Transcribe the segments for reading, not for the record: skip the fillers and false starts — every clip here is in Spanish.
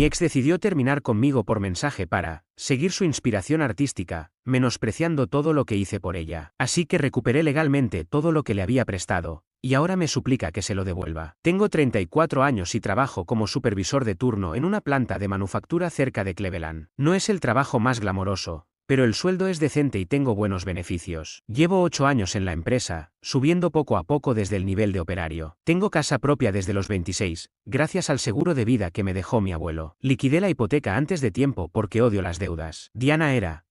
Mi ex decidió terminar conmigo por mensaje para seguir su inspiración artística, menospreciando todo lo que hice por ella. Así que recuperé legalmente todo lo que le había prestado, y ahora me suplica que se lo devuelva. Tengo 34 años y trabajo como supervisor de turno en una planta de manufactura cerca de Cleveland. No es el trabajo más glamoroso, pero el sueldo es decente y tengo buenos beneficios. Llevo 8 años en la empresa, subiendo poco a poco desde el nivel de operario. Tengo casa propia desde los 26, gracias al seguro de vida que me dejó mi abuelo. Liquidé la hipoteca antes de tiempo porque odio las deudas. Diana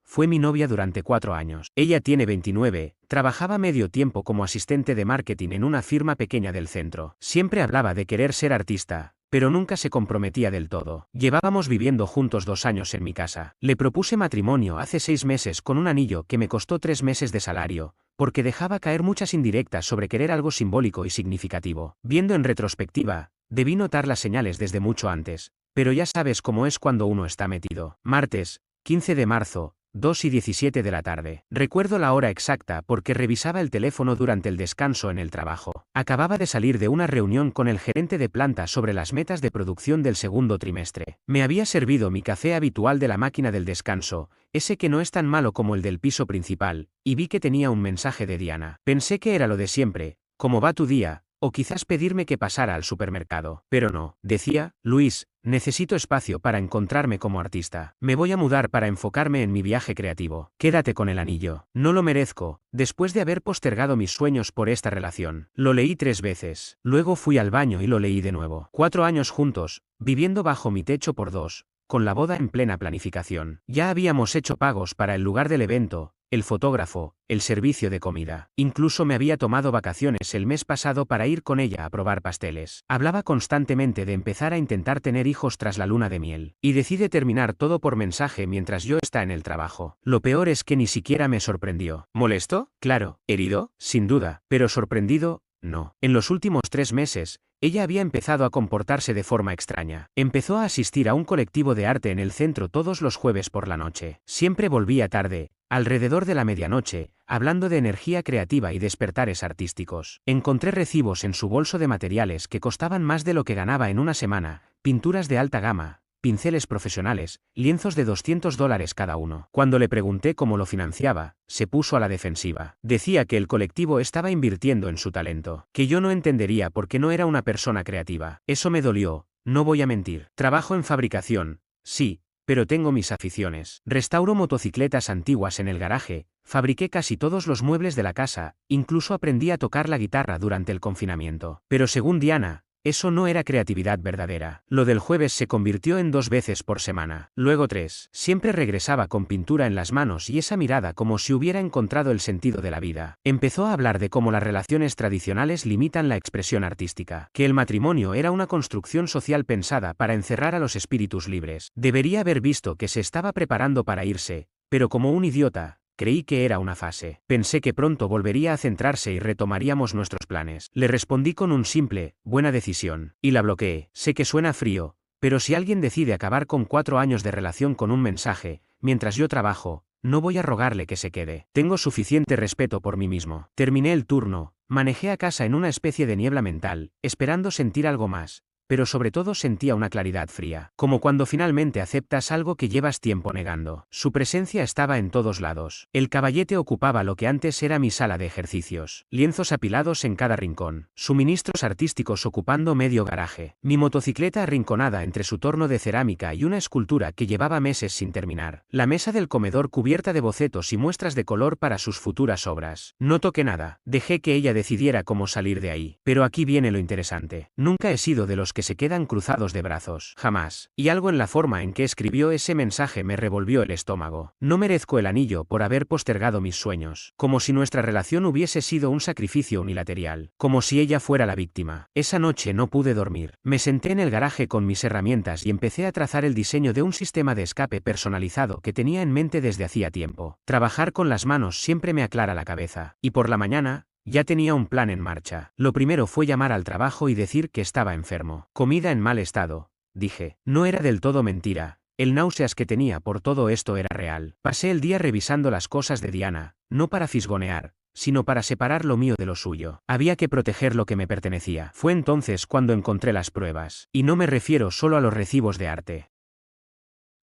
fue mi novia durante 4 años. Ella tiene 29, trabajaba medio tiempo como asistente de marketing en una firma pequeña del centro. Siempre hablaba de querer ser artista, pero nunca se comprometía del todo. Llevábamos viviendo juntos 2 años en mi casa. Le propuse matrimonio hace 6 meses con un anillo que me costó 3 meses de salario, porque dejaba caer muchas indirectas sobre querer algo simbólico y significativo. Viendo en retrospectiva, debí notar las señales desde mucho antes, pero ya sabes cómo es cuando uno está metido. Martes, 15 de marzo, 2:17 de la tarde. Recuerdo la hora exacta porque revisaba el teléfono durante el descanso en el trabajo. Acababa de salir de una reunión con el gerente de planta sobre las metas de producción del segundo trimestre. Me había servido mi café habitual de la máquina del descanso, ese que no es tan malo como el del piso principal, y vi que tenía un mensaje de Diana. Pensé que era lo de siempre, ¿cómo va tu día? O quizás pedirme que pasara al supermercado. Pero no, decía, Luis, necesito espacio para encontrarme como artista. Me voy a mudar para enfocarme en mi viaje creativo. Quédate con el anillo. No lo merezco, después de haber postergado mis sueños por esta relación. Lo leí 3 veces. Luego fui al baño y lo leí de nuevo. 4 años juntos, viviendo bajo mi techo por 2, con la boda en plena planificación. Ya habíamos hecho pagos para el lugar del evento, el fotógrafo, el servicio de comida. Incluso me había tomado vacaciones el mes pasado para ir con ella a probar pasteles. Hablaba constantemente de empezar a intentar tener hijos tras la luna de miel. Y decide terminar todo por mensaje mientras yo está en el trabajo. Lo peor es que ni siquiera me sorprendió. ¿Molesto? Claro. ¿Herido? Sin duda. Pero sorprendido, no. En los últimos 3 meses, ella había empezado a comportarse de forma extraña. Empezó a asistir a un colectivo de arte en el centro todos los jueves por la noche. Siempre volvía tarde, alrededor de la medianoche, hablando de energía creativa y despertares artísticos. Encontré recibos en su bolso de materiales que costaban más de lo que ganaba en una semana, pinturas de alta gama, pinceles profesionales, lienzos de $200 cada uno. Cuando le pregunté cómo lo financiaba, se puso a la defensiva. Decía que el colectivo estaba invirtiendo en su talento, que yo no entendería porque no era una persona creativa. Eso me dolió, no voy a mentir. Trabajo en fabricación, sí, pero tengo mis aficiones. Restauro motocicletas antiguas en el garaje, fabriqué casi todos los muebles de la casa, incluso aprendí a tocar la guitarra durante el confinamiento. Pero según Diana, eso no era creatividad verdadera. Lo del jueves se convirtió en 2 veces por semana, luego 3. Siempre regresaba con pintura en las manos y esa mirada como si hubiera encontrado el sentido de la vida. Empezó a hablar de cómo las relaciones tradicionales limitan la expresión artística, que el matrimonio era una construcción social pensada para encerrar a los espíritus libres. Debería haber visto que se estaba preparando para irse, pero como un idiota, creí que era una fase. Pensé que pronto volvería a centrarse y retomaríamos nuestros planes. Le respondí con un simple, buena decisión. Y la bloqueé. Sé que suena frío, pero si alguien decide acabar con 4 años de relación con un mensaje, mientras yo trabajo, no voy a rogarle que se quede. Tengo suficiente respeto por mí mismo. Terminé el turno, manejé a casa en una especie de niebla mental, esperando sentir algo más, pero sobre todo sentía una claridad fría, como cuando finalmente aceptas algo que llevas tiempo negando. Su presencia estaba en todos lados. El caballete ocupaba lo que antes era mi sala de ejercicios, lienzos apilados en cada rincón, suministros artísticos ocupando medio garaje, mi motocicleta arrinconada entre su torno de cerámica y una escultura que llevaba meses sin terminar, la mesa del comedor cubierta de bocetos y muestras de color para sus futuras obras. No toqué nada, dejé que ella decidiera cómo salir de ahí. Pero aquí viene lo interesante. Nunca he sido de los que se quedan cruzados de brazos. Jamás. Y algo en la forma en que escribió ese mensaje me revolvió el estómago. No merezco el anillo por haber postergado mis sueños. Como si nuestra relación hubiese sido un sacrificio unilateral. Como si ella fuera la víctima. Esa noche no pude dormir. Me senté en el garaje con mis herramientas y empecé a trazar el diseño de un sistema de escape personalizado que tenía en mente desde hacía tiempo. Trabajar con las manos siempre me aclara la cabeza. Y por la mañana, ya tenía un plan en marcha. Lo primero fue llamar al trabajo y decir que estaba enfermo. Comida en mal estado, dije. No era del todo mentira. El náuseas que tenía por todo esto era real. Pasé el día revisando las cosas de Diana, no para fisgonear, sino para separar lo mío de lo suyo. Había que proteger lo que me pertenecía. Fue entonces cuando encontré las pruebas. Y no me refiero solo a los recibos de arte.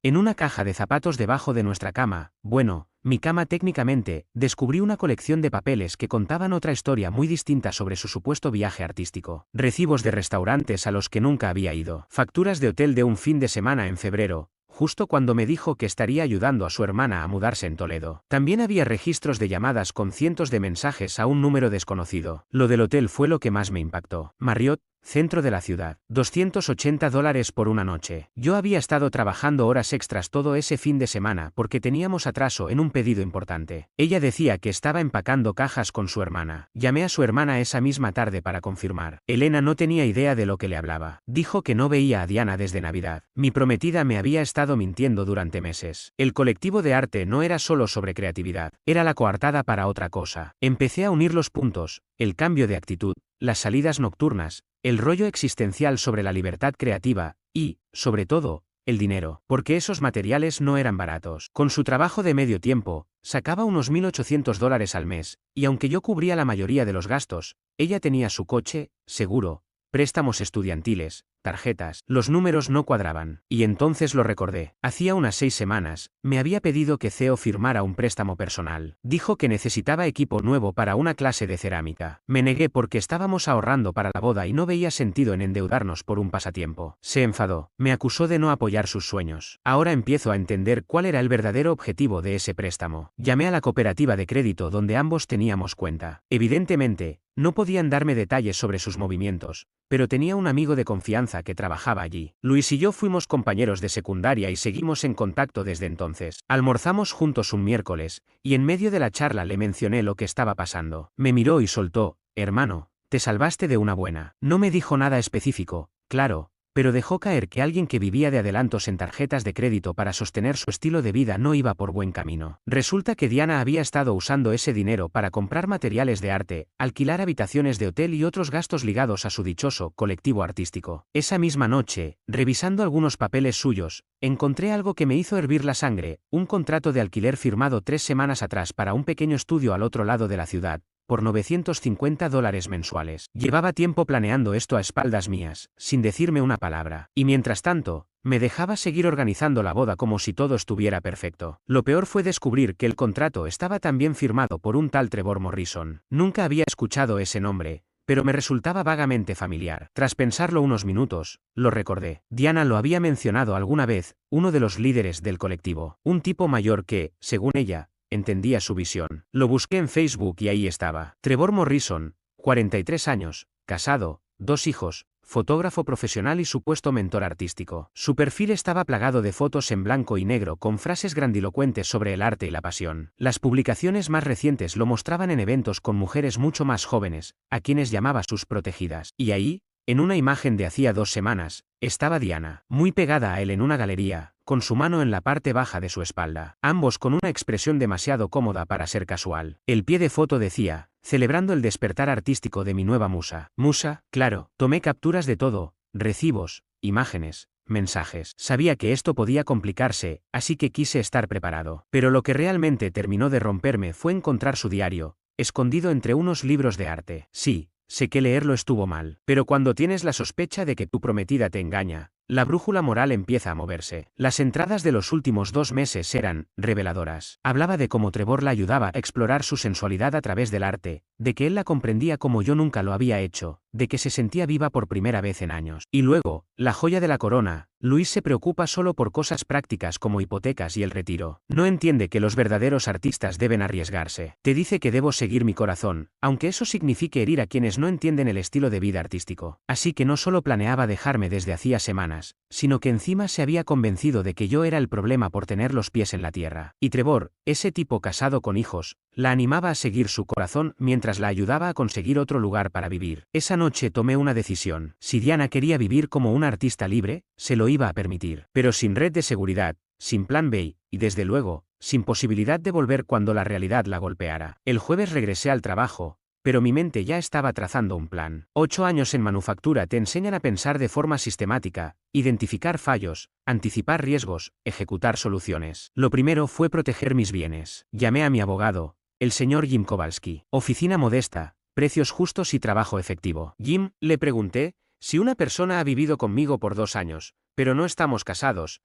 En una caja de zapatos debajo de nuestra cama, bueno, mi cama técnicamente, descubrí una colección de papeles que contaban otra historia muy distinta sobre su supuesto viaje artístico. Recibos de restaurantes a los que nunca había ido. Facturas de hotel de un fin de semana en febrero, justo cuando me dijo que estaría ayudando a su hermana a mudarse en Toledo. También había registros de llamadas con cientos de mensajes a un número desconocido. Lo del hotel fue lo que más me impactó. Marriott, centro de la ciudad. $280 por una noche. Yo había estado trabajando horas extras todo ese fin de semana porque teníamos atraso en un pedido importante. Ella decía que estaba empacando cajas con su hermana. Llamé a su hermana esa misma tarde para confirmar. Elena no tenía idea de lo que le hablaba. Dijo que no veía a Diana desde Navidad. Mi prometida me había estado mintiendo durante meses. El colectivo de arte no era solo sobre creatividad, era la coartada para otra cosa. Empecé a unir los puntos, el cambio de actitud, las salidas nocturnas, el rollo existencial sobre la libertad creativa y, sobre todo, el dinero, porque esos materiales no eran baratos. Con su trabajo de medio tiempo, sacaba unos $1.800 al mes, y aunque yo cubría la mayoría de los gastos, ella tenía su coche, seguro, préstamos estudiantiles, tarjetas. Los números no cuadraban. Y entonces lo recordé. Hacía unas 6 semanas, me había pedido que Theo firmara un préstamo personal. Dijo que necesitaba equipo nuevo para una clase de cerámica. Me negué porque estábamos ahorrando para la boda y no veía sentido en endeudarnos por un pasatiempo. Se enfadó. Me acusó de no apoyar sus sueños. Ahora empiezo a entender cuál era el verdadero objetivo de ese préstamo. Llamé a la cooperativa de crédito donde ambos teníamos cuenta. Evidentemente, no podían darme detalles sobre sus movimientos, pero tenía un amigo de confianza que trabajaba allí. Luis y yo fuimos compañeros de secundaria y seguimos en contacto desde entonces. Almorzamos juntos un miércoles, y en medio de la charla le mencioné lo que estaba pasando. Me miró y soltó: hermano, te salvaste de una buena. No me dijo nada específico, claro, pero dejó caer que alguien que vivía de adelantos en tarjetas de crédito para sostener su estilo de vida no iba por buen camino. Resulta que Diana había estado usando ese dinero para comprar materiales de arte, alquilar habitaciones de hotel y otros gastos ligados a su dichoso colectivo artístico. Esa misma noche, revisando algunos papeles suyos, encontré algo que me hizo hervir la sangre: un contrato de alquiler firmado 3 semanas atrás para un pequeño estudio al otro lado de la ciudad, por $950 mensuales. Llevaba tiempo planeando esto a espaldas mías, sin decirme una palabra. Y mientras tanto, me dejaba seguir organizando la boda como si todo estuviera perfecto. Lo peor fue descubrir que el contrato estaba también firmado por un tal Trevor Morrison. Nunca había escuchado ese nombre, pero me resultaba vagamente familiar. Tras pensarlo unos minutos, lo recordé. Diana lo había mencionado alguna vez, uno de los líderes del colectivo. Un tipo mayor que, según ella, entendía su visión. Lo busqué en Facebook y ahí estaba. Trevor Morrison, 43 años, casado, 2 hijos, fotógrafo profesional y supuesto mentor artístico. Su perfil estaba plagado de fotos en blanco y negro con frases grandilocuentes sobre el arte y la pasión. Las publicaciones más recientes lo mostraban en eventos con mujeres mucho más jóvenes, a quienes llamaba sus protegidas. Y ahí, en una imagen de hacía 2 semanas, estaba Diana, muy pegada a él en una galería, con su mano en la parte baja de su espalda, ambos con una expresión demasiado cómoda para ser casual. El pie de foto decía: celebrando el despertar artístico de mi nueva musa. Musa, claro, tomé capturas de todo, recibos, imágenes, mensajes. Sabía que esto podía complicarse, así que quise estar preparado. Pero lo que realmente terminó de romperme fue encontrar su diario, escondido entre unos libros de arte. Sí, sé que leerlo estuvo mal, pero cuando tienes la sospecha de que tu prometida te engaña, la brújula moral empieza a moverse. Las entradas de los últimos 2 meses eran reveladoras. Hablaba de cómo Trevor la ayudaba a explorar su sensualidad a través del arte, de que él la comprendía como yo nunca lo había hecho, de que se sentía viva por primera vez en años. Y luego, la joya de la corona: Luis se preocupa solo por cosas prácticas como hipotecas y el retiro. No entiende que los verdaderos artistas deben arriesgarse. Te dice que debo seguir mi corazón, aunque eso signifique herir a quienes no entienden el estilo de vida artístico. Así que no solo planeaba dejarme desde hacía semanas, sino que encima se había convencido de que yo era el problema por tener los pies en la tierra. Y Trevor, ese tipo casado con hijos, la animaba a seguir su corazón mientras la ayudaba a conseguir otro lugar para vivir. Esa noche tomé una decisión. Si Diana quería vivir como una artista libre, se lo iba a permitir. Pero sin red de seguridad, sin plan B, y desde luego, sin posibilidad de volver cuando la realidad la golpeara. El jueves regresé al trabajo, pero mi mente ya estaba trazando un plan. 8 años en manufactura te enseñan a pensar de forma sistemática, identificar fallos, anticipar riesgos, ejecutar soluciones. Lo primero fue proteger mis bienes. Llamé a mi abogado, El señor Jim Kowalski. Oficina modesta, precios justos y trabajo efectivo. Jim, le pregunté, si una persona ha vivido conmigo por 2 años, pero no estamos casados,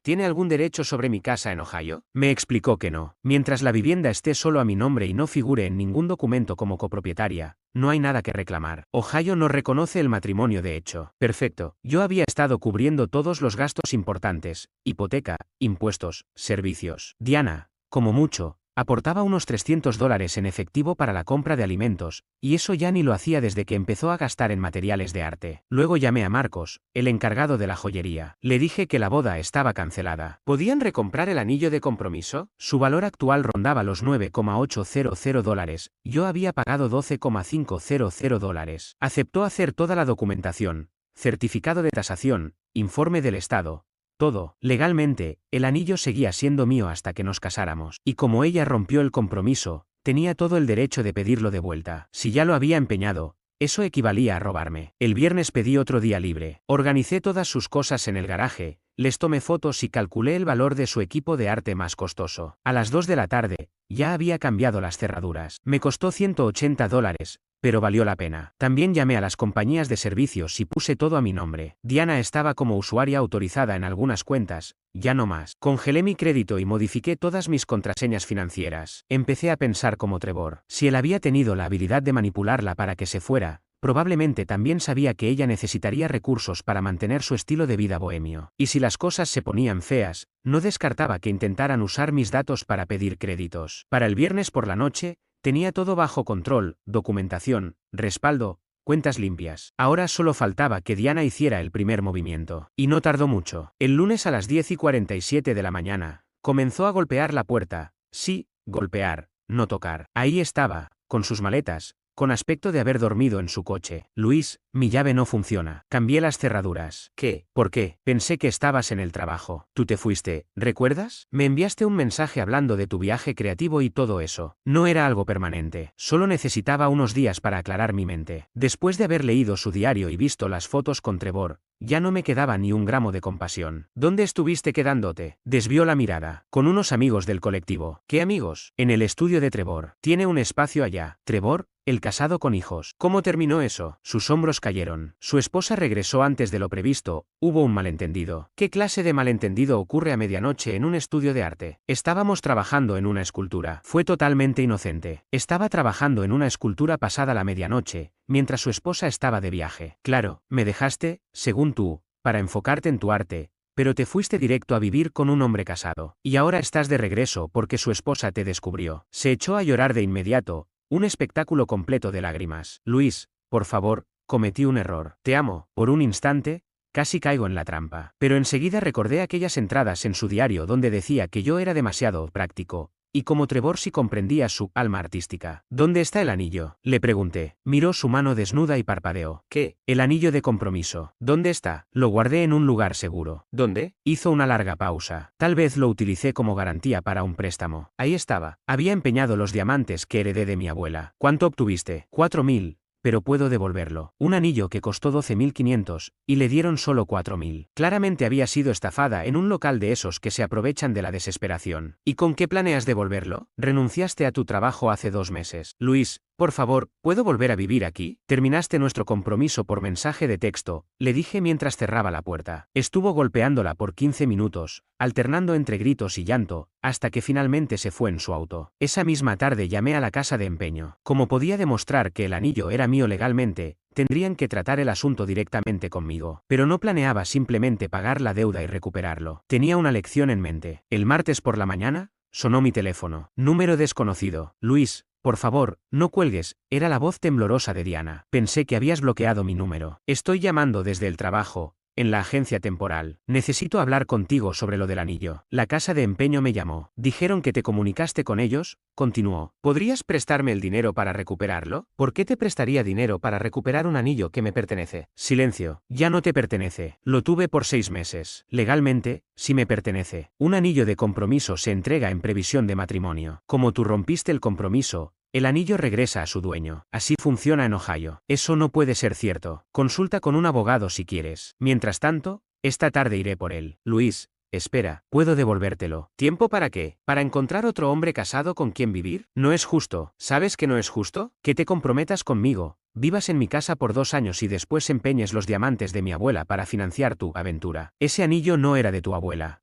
¿tiene algún derecho sobre mi casa en Ohio? Me explicó que no. Mientras la vivienda esté solo a mi nombre y no figure en ningún documento como copropietaria, no hay nada que reclamar. Ohio no reconoce el matrimonio de hecho. Perfecto. Yo había estado cubriendo todos los gastos importantes: hipoteca, impuestos, servicios. Diana, como mucho, aportaba unos $300 en efectivo para la compra de alimentos, y eso ya ni lo hacía desde que empezó a gastar en materiales de arte. Luego llamé a Marcos, el encargado de la joyería. Le dije que la boda estaba cancelada. ¿Podían recomprar el anillo de compromiso? Su valor actual rondaba los $9,800. Yo había pagado $12,500. Aceptó hacer toda la documentación, certificado de tasación, informe del estado. Todo. Legalmente, el anillo seguía siendo mío hasta que nos casáramos. Y como ella rompió el compromiso, tenía todo el derecho de pedirlo de vuelta. Si ya lo había empeñado, eso equivalía a robarme. El viernes pedí otro día libre. Organicé todas sus cosas en el garaje, les tomé fotos y calculé el valor de su equipo de arte más costoso. A las 2 de la tarde, ya había cambiado las cerraduras. Me costó $180, pero valió la pena. También llamé a las compañías de servicios y puse todo a mi nombre. Diana estaba como usuaria autorizada en algunas cuentas, ya no más. Congelé mi crédito y modifiqué todas mis contraseñas financieras. Empecé a pensar como Trevor. Si él había tenido la habilidad de manipularla para que se fuera, probablemente también sabía que ella necesitaría recursos para mantener su estilo de vida bohemio. Y si las cosas se ponían feas, no descartaba que intentaran usar mis datos para pedir créditos. Para el viernes por la noche, tenía todo bajo control: documentación, respaldo, cuentas limpias. Ahora solo faltaba que Diana hiciera el primer movimiento. Y no tardó mucho. El lunes a las 10:47 de la mañana, comenzó a golpear la puerta. Sí, golpear, no tocar. Ahí estaba, con sus maletas, con aspecto de haber dormido en su coche. Luis, mi llave no funciona. Cambié las cerraduras. ¿Qué? ¿Por qué? Pensé que estabas en el trabajo. Tú te fuiste, ¿recuerdas? Me enviaste un mensaje hablando de tu viaje creativo y todo eso. No era algo permanente. Solo necesitaba unos días para aclarar mi mente. Después de haber leído su diario y visto las fotos con Trevor, ya no me quedaba ni un gramo de compasión. ¿Dónde estuviste quedándote? Desvió la mirada. Con unos amigos del colectivo. ¿Qué amigos? En el estudio de Trevor. Tiene un espacio allá. ¿Trevor? El casado con hijos. ¿Cómo terminó eso? Sus hombros cayeron. Su esposa regresó antes de lo previsto. Hubo un malentendido. ¿Qué clase de malentendido ocurre a medianoche en un estudio de arte? Estábamos trabajando en una escultura. Fue totalmente inocente. Estaba trabajando en una escultura pasada la medianoche, mientras su esposa estaba de viaje. Claro, me dejaste, según tú, para enfocarte en tu arte, pero te fuiste directo a vivir con un hombre casado. Y ahora estás de regreso porque su esposa te descubrió. Se echó a llorar de inmediato. Un espectáculo completo de lágrimas. Luis, por favor, cometí un error. Te amo. Por un instante, casi caigo en la trampa. Pero enseguida recordé aquellas entradas en su diario donde decía que yo era demasiado práctico, y como Trevor sí comprendía su alma artística. ¿Dónde está el anillo? Le pregunté. Miró su mano desnuda y parpadeó. ¿Qué? El anillo de compromiso. ¿Dónde está? Lo guardé en un lugar seguro. ¿Dónde? Hizo una larga pausa. Tal vez lo utilicé como garantía para un préstamo. Ahí estaba. Había empeñado los diamantes que heredé de mi abuela. ¿Cuánto obtuviste? 4.000. Pero puedo devolverlo. Un anillo que costó 12.500, y le dieron solo 4.000. Claramente había sido estafada en un local de esos que se aprovechan de la desesperación. ¿Y con qué planeas devolverlo? Renunciaste a tu trabajo hace 2 meses. Luis, por favor, ¿puedo volver a vivir aquí? Terminaste nuestro compromiso por mensaje de texto, le dije mientras cerraba la puerta. Estuvo golpeándola por 15 minutos, alternando entre gritos y llanto, hasta que finalmente se fue en su auto. Esa misma tarde llamé a la casa de empeño. Como podía demostrar que el anillo era mío legalmente, tendrían que tratar el asunto directamente conmigo. Pero no planeaba simplemente pagar la deuda y recuperarlo. Tenía una lección en mente. El martes por la mañana, sonó mi teléfono. Número desconocido. Luis, por favor, no cuelgues. Era la voz temblorosa de Diana. Pensé que habías bloqueado mi número. Estoy llamando desde el trabajo, en la agencia temporal. Necesito hablar contigo sobre lo del anillo. La casa de empeño me llamó. Dijeron que te comunicaste con ellos. Continuó. ¿Podrías prestarme el dinero para recuperarlo? ¿Por qué te prestaría dinero para recuperar un anillo que me pertenece? Silencio. Ya no te pertenece. Lo tuve por 6 meses. Legalmente, sí me pertenece. Un anillo de compromiso se entrega en previsión de matrimonio. Como tú rompiste el compromiso, el anillo regresa a su dueño. Así funciona en Ohio. Eso no puede ser cierto. Consulta con un abogado si quieres. Mientras tanto, esta tarde iré por él. Luis, Espera, puedo devolvértelo. ¿Tiempo para qué? ¿Para encontrar otro hombre casado con quien vivir? No es justo. ¿Sabes que no es justo? Que te comprometas conmigo, vivas en mi casa por 2 años y después empeñes los diamantes de mi abuela para financiar tu aventura. Ese anillo no era de tu abuela.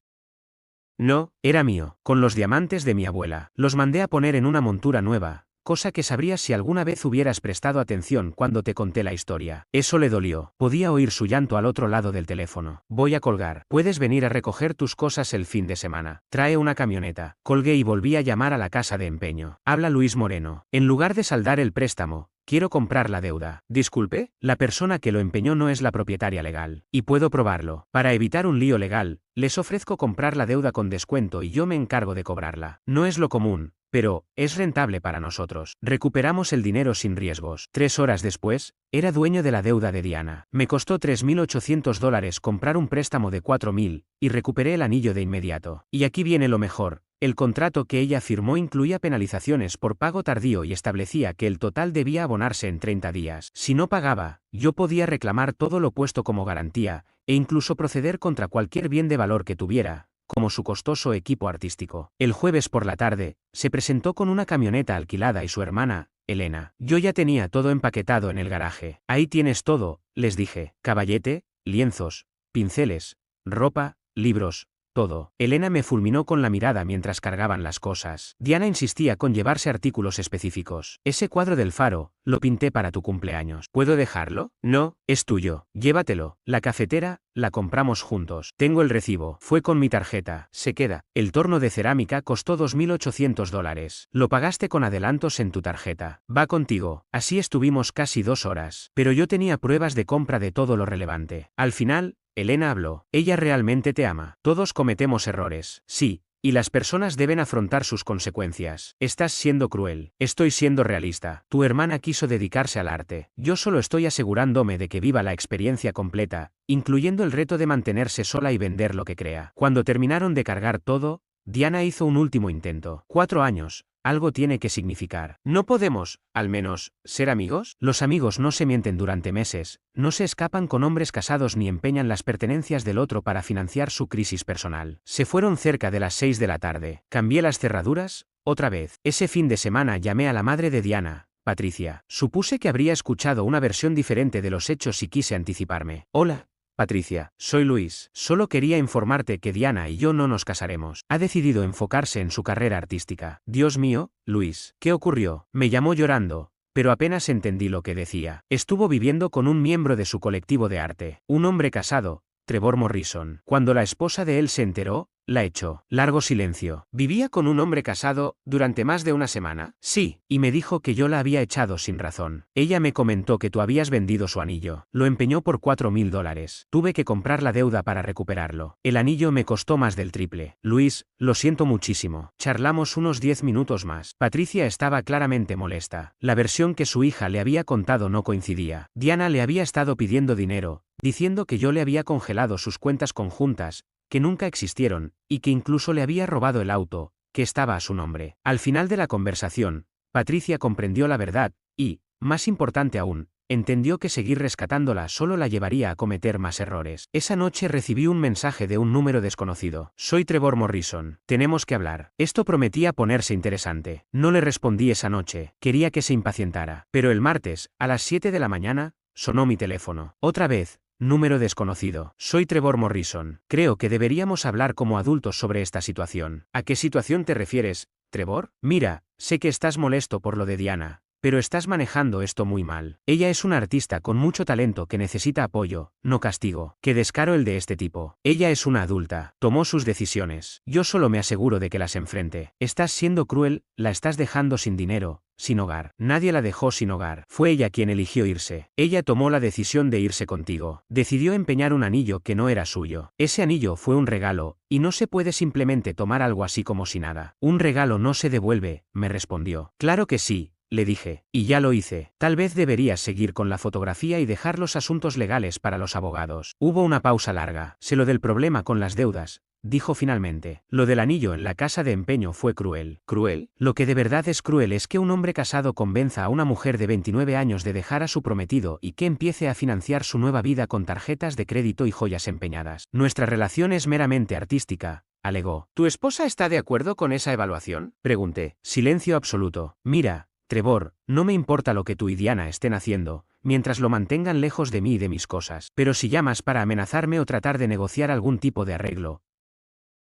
No, era mío, con los diamantes de mi abuela. Los mandé a poner en una montura nueva, cosa que sabrías si alguna vez hubieras prestado atención cuando te conté la historia. Eso le dolió. Podía oír su llanto al otro lado del teléfono. Voy a colgar. Puedes venir a recoger tus cosas el fin de semana. Trae una camioneta. Colgué y volví a llamar a la casa de empeño. Habla Luis Moreno. En lugar de saldar el préstamo, quiero comprar la deuda. Disculpe, la persona que lo empeñó no es la propietaria legal. Y puedo probarlo. Para evitar un lío legal, les ofrezco comprar la deuda con descuento y yo me encargo de cobrarla. No es lo común, pero es rentable para nosotros. Recuperamos el dinero sin riesgos. 3 horas después, era dueño de la deuda de Diana. Me costó $3.800 comprar un préstamo de 4.000, y recuperé el anillo de inmediato. Y aquí viene lo mejor. El contrato que ella firmó incluía penalizaciones por pago tardío y establecía que el total debía abonarse en 30 días. Si no pagaba, yo podía reclamar todo lo puesto como garantía, e incluso proceder contra cualquier bien de valor que tuviera, como su costoso equipo artístico. El jueves por la tarde, se presentó con una camioneta alquilada y su hermana, Elena. Yo ya tenía todo empaquetado en el garaje. Ahí tienes todo, les dije. Caballete, lienzos, pinceles, ropa, libros, todo. Elena me fulminó con la mirada mientras cargaban las cosas. Diana insistía con llevarse artículos específicos. Ese cuadro del faro, lo pinté para tu cumpleaños. ¿Puedo dejarlo? No, es tuyo. Llévatelo. La cafetera, la compramos juntos. Tengo el recibo. Fue con mi tarjeta. Se queda. El torno de cerámica costó $2.800. Lo pagaste con adelantos en tu tarjeta. Va contigo. Así estuvimos casi 2 horas. Pero yo tenía pruebas de compra de todo lo relevante. Al final, Elena habló. Ella realmente te ama. Todos cometemos errores. Sí. Y las personas deben afrontar sus consecuencias. Estás siendo cruel. Estoy siendo realista. Tu hermana quiso dedicarse al arte. Yo solo estoy asegurándome de que viva la experiencia completa, incluyendo el reto de mantenerse sola y vender lo que crea. Cuando terminaron de cargar todo, Diana hizo un último intento. 4 años. Algo tiene que significar. ¿No podemos, al menos, ser amigos? Los amigos no se mienten durante meses, no se escapan con hombres casados ni empeñan las pertenencias del otro para financiar su crisis personal. Se fueron cerca de las 6 de la tarde. Cambié las cerraduras, otra vez. Ese fin de semana llamé a la madre de Diana, Patricia. Supuse que habría escuchado una versión diferente de los hechos y quise anticiparme. Hola, Patricia, soy Luis. Solo quería informarte que Diana y yo no nos casaremos. Ha decidido enfocarse en su carrera artística. Dios mío, Luis, ¿qué ocurrió? Me llamó llorando, pero apenas entendí lo que decía. Estuvo viviendo con un miembro de su colectivo de arte, un hombre casado, Trevor Morrison. Cuando la esposa de él se enteró, la echó. Largo silencio. ¿Vivía con un hombre casado durante más de una semana? Sí, y me dijo que yo la había echado sin razón. Ella me comentó que tú habías vendido su anillo. Lo empeñó por $4.000. Tuve que comprar la deuda para recuperarlo. El anillo me costó más del triple. Luis, lo siento muchísimo. Charlamos unos 10 minutos más. Patricia estaba claramente molesta. La versión que su hija le había contado no coincidía. Diana le había estado pidiendo dinero, diciendo que yo le había congelado sus cuentas conjuntas, que nunca existieron, y que incluso le había robado el auto, que estaba a su nombre. Al final de la conversación, Patricia comprendió la verdad, y, más importante aún, entendió que seguir rescatándola solo la llevaría a cometer más errores. Esa noche recibí un mensaje de un número desconocido. Soy Trevor Morrison. Tenemos que hablar. Esto prometía ponerse interesante. No le respondí esa noche. Quería que se impacientara. Pero el martes, a las 7 de la mañana, sonó mi teléfono. Otra vez. Número desconocido. Soy Trevor Morrison. Creo que deberíamos hablar como adultos sobre esta situación. ¿A qué situación te refieres, Trevor? Mira, sé que estás molesto por lo de Diana, pero estás manejando esto muy mal. Ella es una artista con mucho talento que necesita apoyo, no castigo. Qué descaro el de este tipo. Ella es una adulta. Tomó sus decisiones. Yo solo me aseguro de que las enfrente. Estás siendo cruel, la estás dejando sin dinero, sin hogar. Nadie la dejó sin hogar. Fue ella quien eligió irse. Ella tomó la decisión de irse contigo. Decidió empeñar un anillo que no era suyo. Ese anillo fue un regalo, y no se puede simplemente tomar algo así como si nada. Un regalo no se devuelve, me respondió. Claro que sí, le dije, y ya lo hice. Tal vez deberías seguir con la fotografía y dejar los asuntos legales para los abogados. Hubo una pausa larga. Sé lo del problema con las deudas, dijo finalmente. Lo del anillo en la casa de empeño fue cruel. ¿Cruel? Lo que de verdad es cruel es que un hombre casado convenza a una mujer de 29 años de dejar a su prometido y que empiece a financiar su nueva vida con tarjetas de crédito y joyas empeñadas. Nuestra relación es meramente artística, alegó. ¿Tu esposa está de acuerdo con esa evaluación?, pregunté. Silencio absoluto. Mira, Trevor, no me importa lo que tú y Diana estén haciendo, mientras lo mantengan lejos de mí y de mis cosas. Pero si llamas para amenazarme o tratar de negociar algún tipo de arreglo,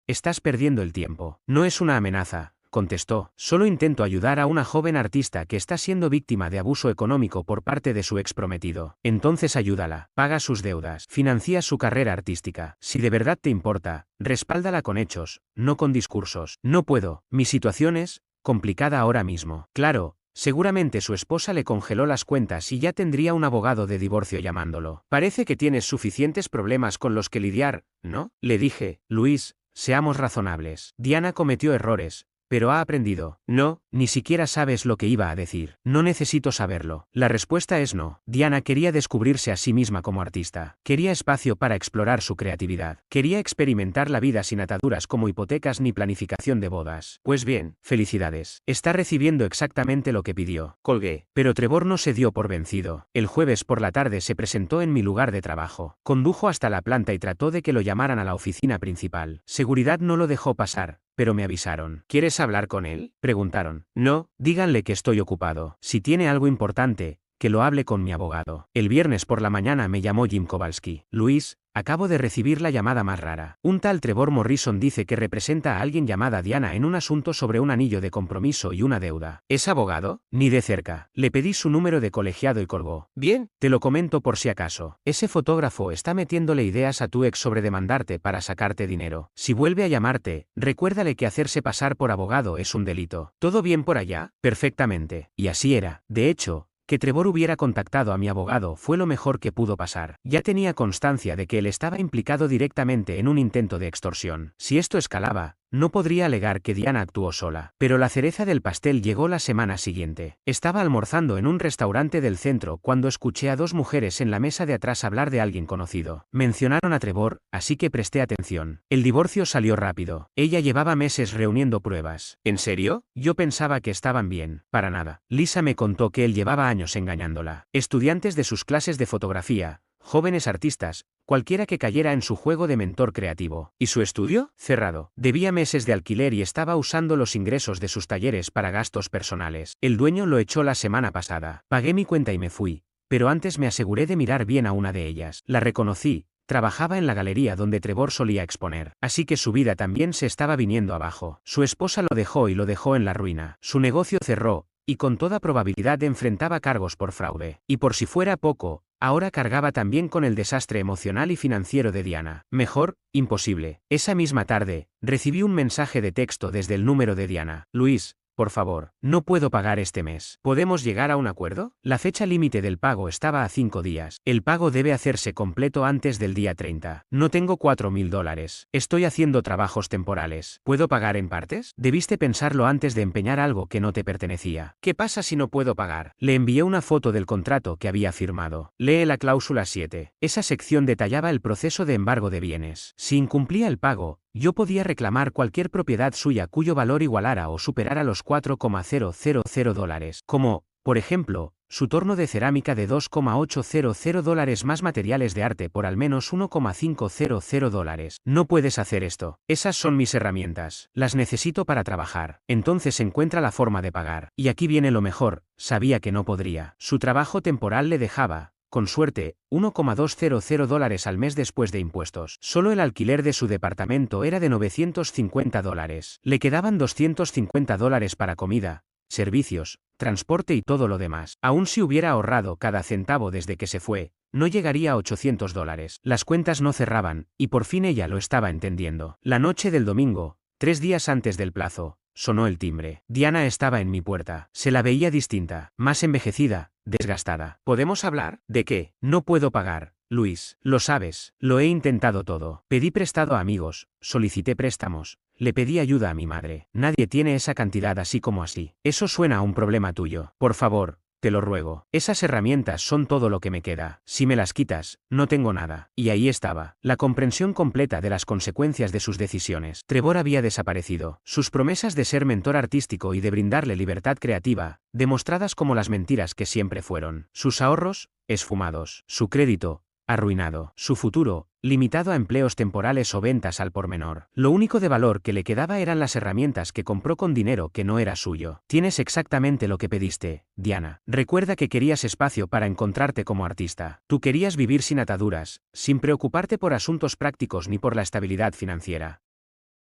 estás perdiendo el tiempo. No es una amenaza, contestó. Solo intento ayudar a una joven artista que está siendo víctima de abuso económico por parte de su ex prometido. Entonces ayúdala, paga sus deudas, financia su carrera artística. Si de verdad te importa, respáldala con hechos, no con discursos. No puedo, mi situación es complicada ahora mismo. Claro. Seguramente su esposa le congeló las cuentas y ya tendría un abogado de divorcio llamándolo. Parece que tienes suficientes problemas con los que lidiar, ¿no? Le dije. Luis, seamos razonables. Diana cometió errores, pero ha aprendido. No, ni siquiera sabes lo que iba a decir. No necesito saberlo. La respuesta es no. Diana quería descubrirse a sí misma como artista. Quería espacio para explorar su creatividad. Quería experimentar la vida sin ataduras como hipotecas ni planificación de bodas. Pues bien, felicidades. Está recibiendo exactamente lo que pidió. Colgué. Pero Trevor no se dio por vencido. El jueves por la tarde se presentó en mi lugar de trabajo. Condujo hasta la planta y trató de que lo llamaran a la oficina principal. Seguridad no lo dejó pasar, pero me avisaron. ¿Quieres hablar con él?, preguntaron. No, díganle que estoy ocupado. Si tiene algo importante, que lo hable con mi abogado. El viernes por la mañana me llamó Jim Kowalski. Luis, acabo de recibir la llamada más rara. Un tal Trevor Morrison dice que representa a alguien llamada Diana en un asunto sobre un anillo de compromiso y una deuda. ¿Es abogado? Ni de cerca. Le pedí su número de colegiado y colgó. Bien, te lo comento por si acaso. Ese fotógrafo está metiéndole ideas a tu ex sobre demandarte para sacarte dinero. Si vuelve a llamarte, recuérdale que hacerse pasar por abogado es un delito. ¿Todo bien por allá? Perfectamente. Y así era. De hecho, que Trevor hubiera contactado a mi abogado fue lo mejor que pudo pasar. Ya tenía constancia de que él estaba implicado directamente en un intento de extorsión. Si esto escalaba, no podría alegar que Diana actuó sola. Pero la cereza del pastel llegó la semana siguiente. Estaba almorzando en un restaurante del centro cuando escuché a dos mujeres en la mesa de atrás hablar de alguien conocido. Mencionaron a Trevor, así que presté atención. El divorcio salió rápido. Ella llevaba meses reuniendo pruebas. ¿En serio? Yo pensaba que estaban bien. Para nada. Lisa me contó que él llevaba años engañándola. Estudiantes de sus clases de fotografía, jóvenes artistas, cualquiera que cayera en su juego de mentor creativo. ¿Y su estudio? Cerrado. Debía meses de alquiler y estaba usando los ingresos de sus talleres para gastos personales. El dueño lo echó la semana pasada. Pagué mi cuenta y me fui, pero antes me aseguré de mirar bien a una de ellas. La reconocí. Trabajaba en la galería donde Trevor solía exponer. Así que su vida también se estaba viniendo abajo. Su esposa lo dejó y lo dejó en la ruina. Su negocio cerró, y con toda probabilidad enfrentaba cargos por fraude. Y por si fuera poco, ahora cargaba también con el desastre emocional y financiero de Diana. Mejor, imposible. Esa misma tarde, recibí un mensaje de texto desde el número de Diana. Luis, por favor, no puedo pagar este mes. ¿Podemos llegar a un acuerdo? La fecha límite del pago estaba a 5 días. El pago debe hacerse completo antes del día 30. No tengo $4,000. Estoy haciendo trabajos temporales. ¿Puedo pagar en partes? Debiste pensarlo antes de empeñar algo que no te pertenecía. ¿Qué pasa si no puedo pagar? Le envié una foto del contrato que había firmado. Lee la cláusula 7. Esa sección detallaba el proceso de embargo de bienes. Si incumplía el pago, yo podía reclamar cualquier propiedad suya cuyo valor igualara o superara los $4,000, como, por ejemplo, su torno de cerámica de $2,800 más materiales de arte por al menos $1,500. No puedes hacer esto. Esas son mis herramientas. Las necesito para trabajar. Entonces encuentra la forma de pagar. Y aquí viene lo mejor, sabía que no podría. Su trabajo temporal le dejaba, con suerte, $1,200 al mes después de impuestos. Solo el alquiler de su departamento era de $950. Le quedaban $250 para comida, servicios, transporte y todo lo demás. Aun si hubiera ahorrado cada centavo desde que se fue, no llegaría a $800. Las cuentas no cerraban, y por fin ella lo estaba entendiendo. La noche del domingo, 3 días antes del plazo, sonó el timbre. Diana estaba en mi puerta. Se la veía distinta, más envejecida, desgastada. ¿Podemos hablar? ¿De qué? No puedo pagar, Luis. Lo sabes, lo he intentado todo. Pedí prestado a amigos, solicité préstamos, le pedí ayuda a mi madre. Nadie tiene esa cantidad así como así. Eso suena a un problema tuyo. Por favor, te lo ruego. Esas herramientas son todo lo que me queda. Si me las quitas, no tengo nada. Y ahí estaba, la comprensión completa de las consecuencias de sus decisiones. Trevor había desaparecido. Sus promesas de ser mentor artístico y de brindarle libertad creativa, demostradas como las mentiras que siempre fueron. Sus ahorros, esfumados. Su crédito, arruinado. Su futuro, limitado a empleos temporales o ventas al por menor. Lo único de valor que le quedaba eran las herramientas que compró con dinero que no era suyo. Tienes exactamente lo que pediste, Diana. Recuerda que querías espacio para encontrarte como artista. Tú querías vivir sin ataduras, sin preocuparte por asuntos prácticos ni por la estabilidad financiera.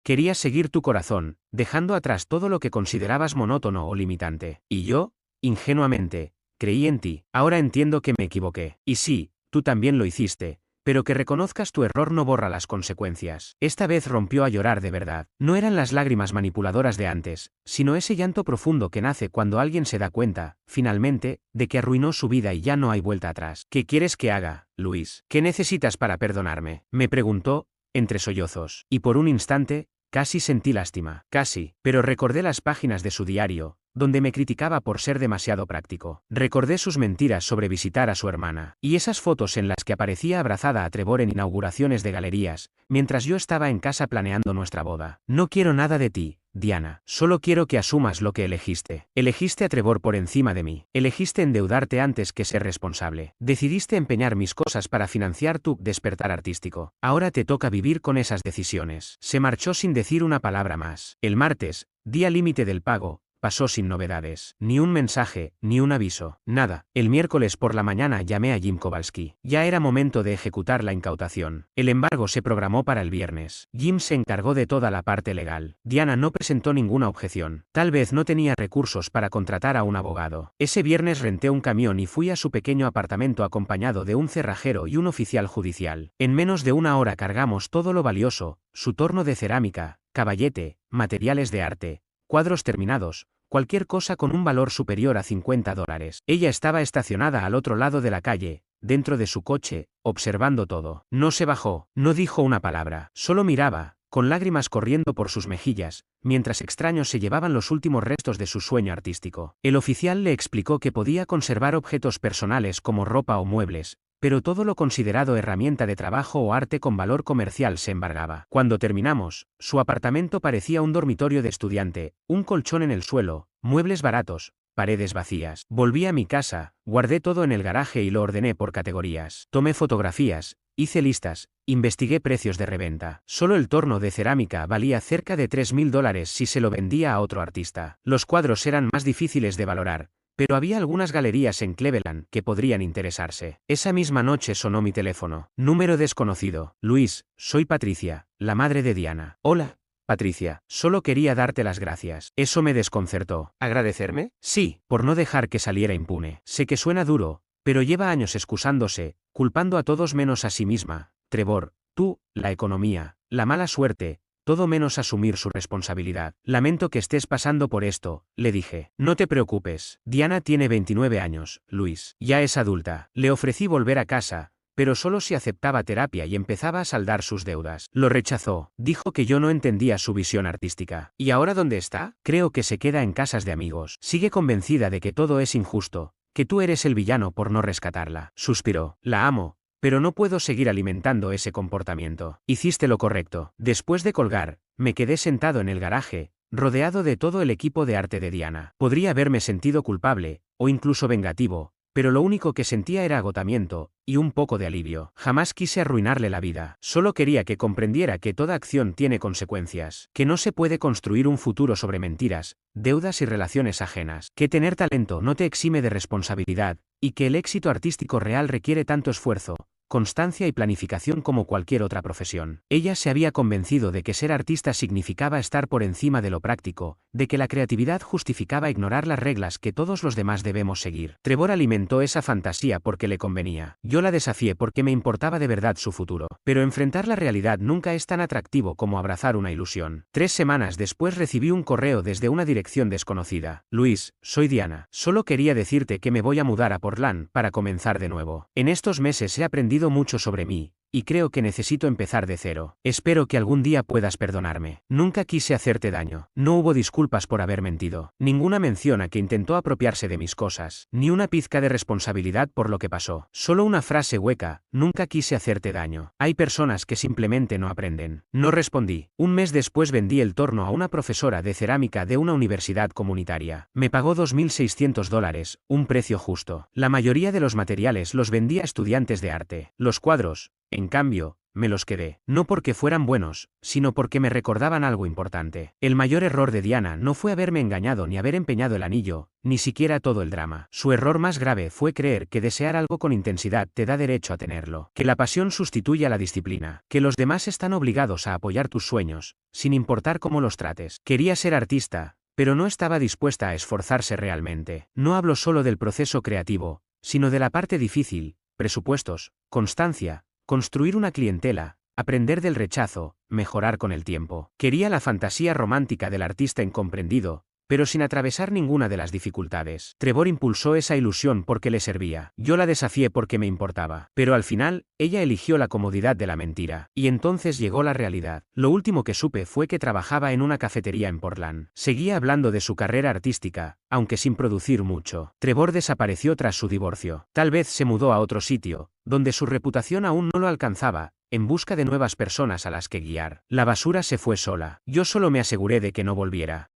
Querías seguir tu corazón, dejando atrás todo lo que considerabas monótono o limitante. Y yo, ingenuamente, creí en ti. Ahora entiendo que me equivoqué. Y sí, tú también lo hiciste, pero que reconozcas tu error no borra las consecuencias. Esta vez rompió a llorar de verdad. No eran las lágrimas manipuladoras de antes, sino ese llanto profundo que nace cuando alguien se da cuenta, finalmente, de que arruinó su vida y ya no hay vuelta atrás. ¿Qué quieres que haga, Luis? ¿Qué necesitas para perdonarme? Me preguntó, entre sollozos. Y por un instante, casi sentí lástima. Casi, pero recordé las páginas de su diario, donde me criticaba por ser demasiado práctico. Recordé sus mentiras sobre visitar a su hermana, y esas fotos en las que aparecía abrazada a Trevor en inauguraciones de galerías, mientras yo estaba en casa planeando nuestra boda. No quiero nada de ti, Diana. Solo quiero que asumas lo que elegiste. Elegiste a Trevor por encima de mí. Elegiste endeudarte antes que ser responsable. Decidiste empeñar mis cosas para financiar tu despertar artístico. Ahora te toca vivir con esas decisiones. Se marchó sin decir una palabra más. El martes, día límite del pago, pasó sin novedades. Ni un mensaje, ni un aviso. Nada. El miércoles por la mañana llamé a Jim Kowalski. Ya era momento de ejecutar la incautación. El embargo se programó para el viernes. Jim se encargó de toda la parte legal. Diana no presentó ninguna objeción. Tal vez no tenía recursos para contratar a un abogado. Ese viernes renté un camión y fui a su pequeño apartamento acompañado de un cerrajero y un oficial judicial. En menos de una hora cargamos todo lo valioso, su torno de cerámica, caballete, materiales de arte, cuadros terminados, cualquier cosa con un valor superior a $50. Ella estaba estacionada al otro lado de la calle, dentro de su coche, observando todo. No se bajó, no dijo una palabra, solo miraba, con lágrimas corriendo por sus mejillas, mientras extraños se llevaban los últimos restos de su sueño artístico. El oficial le explicó que podía conservar objetos personales como ropa o muebles, pero todo lo considerado herramienta de trabajo o arte con valor comercial se embargaba. Cuando terminamos, su apartamento parecía un dormitorio de estudiante, un colchón en el suelo, muebles baratos, paredes vacías. Volví a mi casa, guardé todo en el garaje y lo ordené por categorías. Tomé fotografías, hice listas, investigué precios de reventa. Solo el torno de cerámica valía cerca de $3.000 si se lo vendía a otro artista. Los cuadros eran más difíciles de valorar, pero había algunas galerías en Cleveland que podrían interesarse. Esa misma noche sonó mi teléfono. Número desconocido. Luis, soy Patricia, la madre de Diana. Hola, Patricia, solo quería darte las gracias. Eso me desconcertó. ¿Agradecerme? Sí, por no dejar que saliera impune. Sé que suena duro, pero lleva años excusándose, culpando a todos menos a sí misma. Trevor, tú, la economía, la mala suerte, todo menos asumir su responsabilidad. Lamento que estés pasando por esto, le dije. No te preocupes. Diana tiene 29 años, Luis. Ya es adulta. Le ofrecí volver a casa, pero solo si aceptaba terapia y empezaba a saldar sus deudas. Lo rechazó. Dijo que yo no entendía su visión artística. ¿Y ahora dónde está? Creo que se queda en casas de amigos. Sigue convencida de que todo es injusto, que tú eres el villano por no rescatarla. Suspiró. La amo, pero no puedo seguir alimentando ese comportamiento. Hiciste lo correcto. Después de colgar, me quedé sentado en el garaje, rodeado de todo el equipo de arte de Diana. Podría haberme sentido culpable, o incluso vengativo, pero lo único que sentía era agotamiento, y un poco de alivio. Jamás quise arruinarle la vida. Solo quería que comprendiera que toda acción tiene consecuencias, que no se puede construir un futuro sobre mentiras, deudas y relaciones ajenas, que tener talento no te exime de responsabilidad, y que el éxito artístico real requiere tanto esfuerzo, constancia y planificación como cualquier otra profesión. Ella se había convencido de que ser artista significaba estar por encima de lo práctico, de que la creatividad justificaba ignorar las reglas que todos los demás debemos seguir. Trevor alimentó esa fantasía porque le convenía. Yo la desafié porque me importaba de verdad su futuro. Pero enfrentar la realidad nunca es tan atractivo como abrazar una ilusión. 3 semanas después recibí un correo desde una dirección desconocida. Luis, soy Diana. Solo quería decirte que me voy a mudar a Portland para comenzar de nuevo. En estos meses he aprendido mucho sobre mí, y creo que necesito empezar de cero. Espero que algún día puedas perdonarme. Nunca quise hacerte daño. No hubo disculpas por haber mentido. Ninguna mención a que intentó apropiarse de mis cosas. Ni una pizca de responsabilidad por lo que pasó. Solo una frase hueca: nunca quise hacerte daño. Hay personas que simplemente no aprenden. No respondí. Un mes después vendí el torno a una profesora de cerámica de una universidad comunitaria. Me pagó $2.600, un precio justo. La mayoría de los materiales los vendí a estudiantes de arte. Los cuadros, en cambio, me los quedé. No porque fueran buenos, sino porque me recordaban algo importante. El mayor error de Diana no fue haberme engañado ni haber empeñado el anillo, ni siquiera todo el drama. Su error más grave fue creer que desear algo con intensidad te da derecho a tenerlo. Que la pasión sustituye a la disciplina. Que los demás están obligados a apoyar tus sueños, sin importar cómo los trates. Quería ser artista, pero no estaba dispuesta a esforzarse realmente. No hablo solo del proceso creativo, sino de la parte difícil: presupuestos, constancia, construir una clientela, aprender del rechazo, mejorar con el tiempo. Quería la fantasía romántica del artista incomprendido, pero sin atravesar ninguna de las dificultades. Trevor impulsó esa ilusión porque le servía. Yo la desafié porque me importaba. Pero al final, ella eligió la comodidad de la mentira. Y entonces llegó la realidad. Lo último que supe fue que trabajaba en una cafetería en Portland. Seguía hablando de su carrera artística, aunque sin producir mucho. Trevor desapareció tras su divorcio. Tal vez se mudó a otro sitio, donde su reputación aún no lo alcanzaba, en busca de nuevas personas a las que guiar. La basura se fue sola. Yo solo me aseguré de que no volviera.